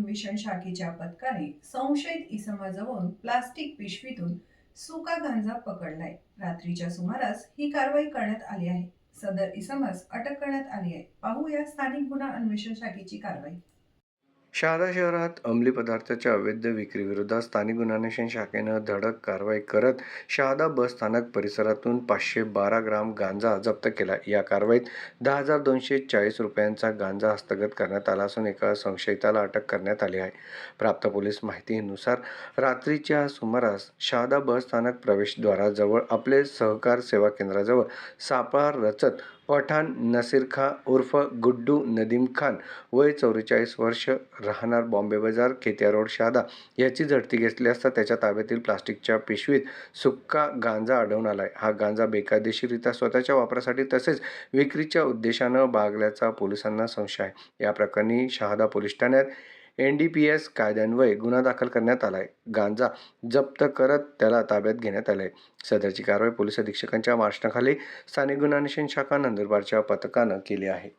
अन्वेषण शाखेच्या पथकाने संशयित इसमाजवळून प्लास्टिक पिशवीतून सुका गांजा पकडलाय. रात्रीच्या सुमारास ही कारवाई करण्यात आली आहे. सदर इसमास अटक करण्यात आली आहे. पाहूया स्थानिक गुन्हा अन्वेषण शाखेची कारवाई. शहादा शहरात अंमली पदार्थाच्या अवैध विक्रीविरोधात स्थानिक गुन्हा अन्वेषण शाखेनं धडक कारवाई करत शहादा बस स्थानक परिसरातून 512 ग्राम गांजा जप्त केला. या कारवाईत 10,240 रुपयांचा गांजा हस्तगत करण्यात आला असून एका संशयिताला अटक करण्यात आली आहे. प्राप्त पोलीस माहितीनुसार रात्रीच्या सुमारास शहादा बस स्थानक प्रवेशद्वाराजवळ आपले सहकार सेवा केंद्राजवळ सापळा रचत पठाण नसीर खान उर्फ गुड्डू नदीम खान वय 44 वर्ष राहणार बॉम्बे बाजार खेतिया रोड शहादा याची झडती घेतली असता त्याच्या ताब्यातील प्लास्टिकच्या पिशवीत सुक्का गांजा आढळून आलाय. हा गांजा बेकायदेशीररित्या स्वतःच्या वापरासाठी तसेच विक्रीच्या उद्देशानं बाळगल्याचा पोलिसांना संशय आहे. या प्रकरणी शहादा पोलीस ठाण्यात NDPS कायद्यान्वये गुन्हा दाखल करण्यात आलाय. गांजा जप्त करत त्याला ताब्यात घेण्यात आले. सदरची कारवाई पोलीस अधीक्षकांच्या मार्गदर्शनाखाली स्थानिक गुन्हा अन्वेषण शाखा नंदुरबारच्या पथकानं केली आहे.